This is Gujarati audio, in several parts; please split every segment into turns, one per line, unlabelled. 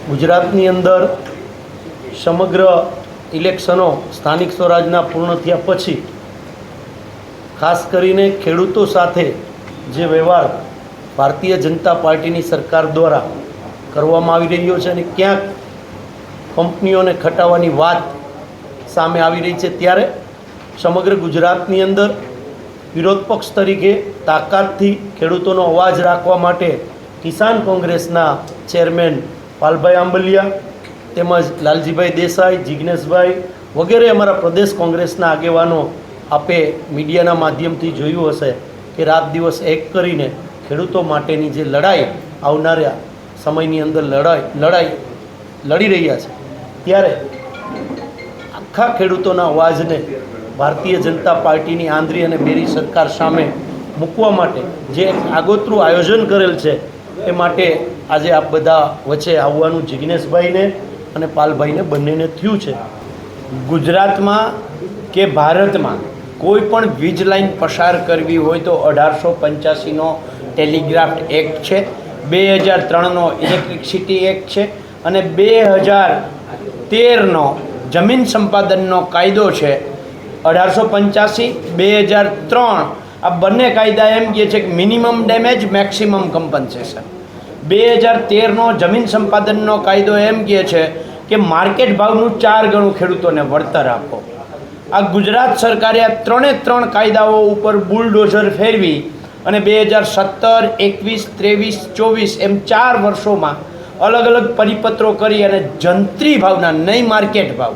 ગુજરાતની અંદર સમગ્ર ઇલેક્શનો સ્થાનિક સ્વરાજના પૂર્ણ થયા પછી ખાસ કરીને ખેડૂતો સાથે જે વ્યવહાર ભારતીય જનતા પાર્ટીની સરકાર દ્વારા કરવામાં આવી રહ્યો છે અને ક્યાંક કંપનીઓને ખટાવવાની વાત સામે આવી રહી છે, ત્યારે સમગ્ર ગુજરાતની અંદર વિરોધ પક્ષ તરીકે તાકાતથી ખેડૂતોનો અવાજ રાખવા માટે કિસાન કોંગ્રેસના ચેરમેન પાલભાઈ આંબલિયા તેમજ લાલજીભાઈ દેસાઈ, જિગ્નેશભાઈ વગેરે અમારા પ્રદેશ કોંગ્રેસના આગેવાનો આપે મીડિયાના માધ્યમથી જોયું હશે કે રાત દિવસ એક કરીને ખેડૂતો માટેની જે લડાઈ આવનારા સમયની અંદર લડી રહ્યા છે, ત્યારે આખા ખેડૂતોના અવાજને ભારતીય જનતા પાર્ટીની આંધળી અને બેરી સરકાર સામે મૂકવા માટે જે આગોતરું આયોજન કરેલ છે એ માટે આજે આપ બધા વચ્ચે આવવાનું જિગ્નેશભાઈને અને પાલભાઈને બંનેને થયું છે।
ગુજરાતમાં કે ભારતમાં કોઈ પણ વીજ લાઇન પસાર કરવી હોય તો 1885નો ટેલિગ્રાફ એક્ટ છે, 2003નો ઇલેક્ટ્રિસિટી એક્ટ છે અને 2013નો જમીન સંપાદનનો કાયદો છે। 1885, 2003 આ બંને કાયદા એમ કહે છે કે મિનિમમ ડેમેજ મેક્સિમમ કમ્પન્સેશન। 2013નો જમીન સંપાદનનો કાયદો એમ કહે છે કે માર્કેટ ભાવનું 4 ગણું ખેડૂતોને વળતર આપો। આ ગુજરાત સરકારે આ ત્રણ કાયદાઓ ઉપર બુલડોઝર ફેરવી અને 2017, 21, 23, 24 એમ 4 વર્ષોમાં અલગ અલગ પરિપત્રો કરી અને જંત્રી ભાવના, નહીં માર્કેટ ભાવ,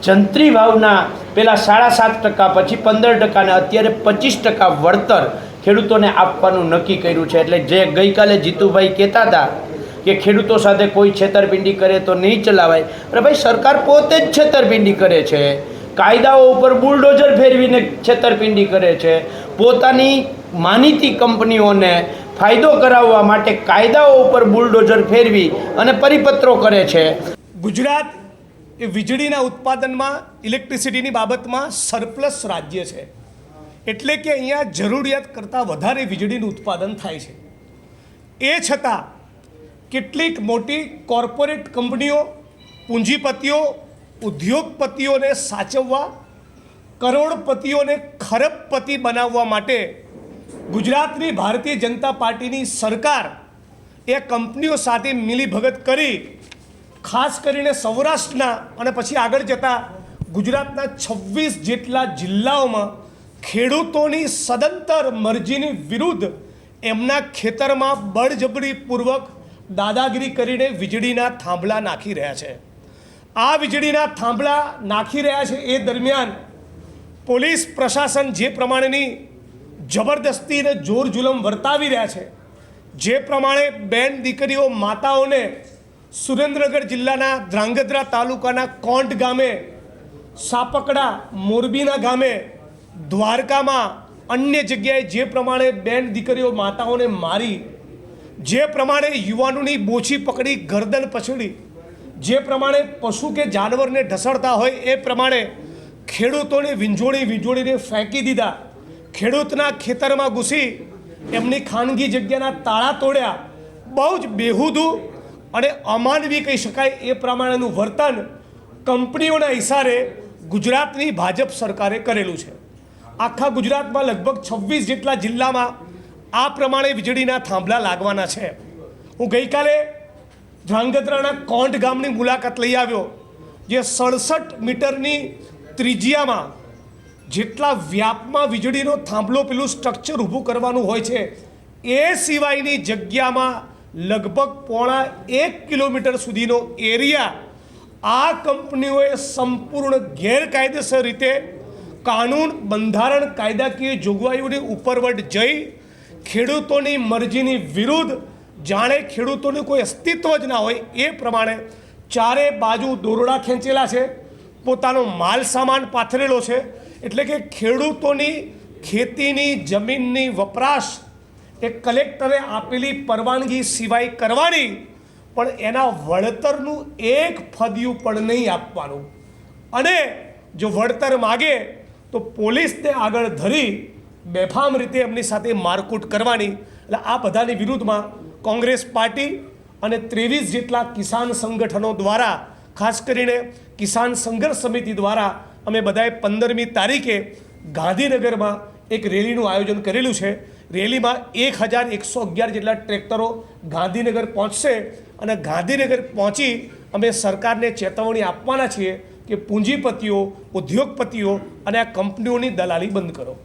જંત્રી ભાવના પહેલાં 7.5% પછી 15% અને અત્યારે 25% વળતર ખેડૂતોને આપવાનું નક્કી કર્યું છે। એટલે જે ગઈકાલે જીતુભાઈ કહેતા હતા કે ખેડૂતો સાથે કોઈ છેતરપિંડી કરે તો નહીં ચલાવાય, અરે ભાઈ સરકાર પોતે જ છેતરપિંડી કરે છે, કાયદાઓ ઉપર બુલડોઝર ફેરવીને છેતરપિંડી કરે છે, પોતાની માનીતી કંપનીઓને ફાયદો કરાવવા માટે કાયદાઓ ઉપર બુલડોઝર ફેરવી અને પરિપત્રો કરે છે।
ગુજરાત એ વીજળીના ઉત્પાદનમાં, ઇલેક્ટ્રિસિટીની બાબતમાં સરપ્લસ રાજ્ય છે, એટલે કે અહીંયા જરૂરિયાત કરતાં વધારે વીજળીનું ઉત્પાદન થાય છે। એ છતાં કેટલીક મોટી કોર્પોરેટ કંપનીઓ, પૂંજીપતિઓ, ઉદ્યોગપતિઓને સાચવવા, કરોડપતિઓને ખરબપતિ બનાવવા માટે ગુજરાતની ભારતીય જનતા પાર્ટીની સરકાર એ કંપનીઓ સાથે મિલીભગત કરી ખાસ કરીને સૌરાષ્ટ્રના અને પછી આગળ જતાં ગુજરાતના 26 જેટલા જિલ્લાઓમાં ખેડૂતોની સદંતર મરજીની વિરુદ્ધ એમના ખેતરમાં બળજબરીપૂર્વક દાદાગીરી કરીને વીજળીના થાંભલા નાખી રહ્યા છે। આ વીજળીના થાંભલા નાખી રહ્યા છે એ દરમિયાન પોલીસ પ્રશાસન જે પ્રમાણેની જબરદસ્તી અને જોર જુલમ વર્તાવી રહ્યા છે, જે પ્રમાણે બેન દીકરીઓ માતાઓને સુરેન્દ્રનગર જિલ્લાના ધ્રાંગધ્રા તાલુકાના કોંટ ગામે, સાપકડા, મોરબીના ગામે, દ્વારકામાં, અન્ય જગ્યાએ જે પ્રમાણે બેન દીકરીઓ માતાઓને મારી, જે પ્રમાણે યુવાનોની બોછી પકડી ગરદન પછડી, જે પ્રમાણે પશુ કે જાનવરને ઢસડતા હોય એ પ્રમાણે ખેડૂતોને વીંજોળીને ફેંકી દીધા, ખેડૂતના ખેતરમાં ઘૂસી એમની ખાનગી જગ્યાના તાળા તોડ્યા, બહુ જ બેહુદું અને અમાનવી કહી શકાય એ પ્રમાણેનું વર્તન કંપનીઓના ઇશારે ગુજરાતની ભાજપ સરકારે કરેલું છે। આખા ગુજરાતમાં લગભગ 26 જેટલા જિલ્લામાં આ પ્રમાણે વીજળીના થાંભલા લાગવાના છે। હું ગઈકાલે ધ્રાંગધ્રાના કોંટ ગામની મુલાકાત લઈ આવ્યો, જે 67 મીટરની ત્રિજ્યામાં જેટલા વ્યાપમાં વીજળીનો થાંભલો પેલું સ્ટ્રક્ચર ઊભું કરવાનું હોય છે એ સિવાયની જગ્યામાં લગભગ 1.5 કિલોમીટર સુધીનો એરિયા આ કંપનીઓએ સંપૂર્ણ ગેરકાયદેસર રીતે કાનૂન, બંધારણ, કાયદાકીય જોગવાઈઓની ઉપરવટ જઈ ખેડૂતોની મરજીની વિરુદ્ધ, જાણે ખેડૂતોનું કોઈ અસ્તિત્વ જ ના હોય એ પ્રમાણે ચારે બાજુ દોરડા ખેંચેલા છે, પોતાનો માલ સામાન પાથરેલો છે। એટલે કે ખેડૂતોની ખેતીની જમીનની વપરાશ એ કલેક્ટરે આપેલી પરવાનગી સિવાય કરવાની, પણ એના વળતરનું એક ફદિયું પણ નહીં આપવાનું, અને જો વળતર માગે તો પોલીસને આગળ ધરી બેફામ રીતે એમની સાથે મારકૂટ કરવાની। એટલે આ બધાની વિરુદ્ધમાં કોંગ્રેસ પાર્ટી અને 23 જેટલા કિસાન સંગઠનો દ્વારા, ખાસ કરીને કિસાન સંઘર્ષ સમિતિ દ્વારા અમે બધાએ 15મી તારીખે ગાંધીનગરમાં એક રેલીનું આયોજન કરેલું છે. રેલીમાં 1111 જેટલા ટ્રેક્ટરો ગાંધીનગર પહોંચશે અને ગાંધીનગર પહોંચી અમે સરકારને ચેતવણી આપવાના છીએ કે પૂંજીપતિઓ, ઉદ્યોગપતિઓ અને આ કંપનીઓની દલાલી બંધ કરો.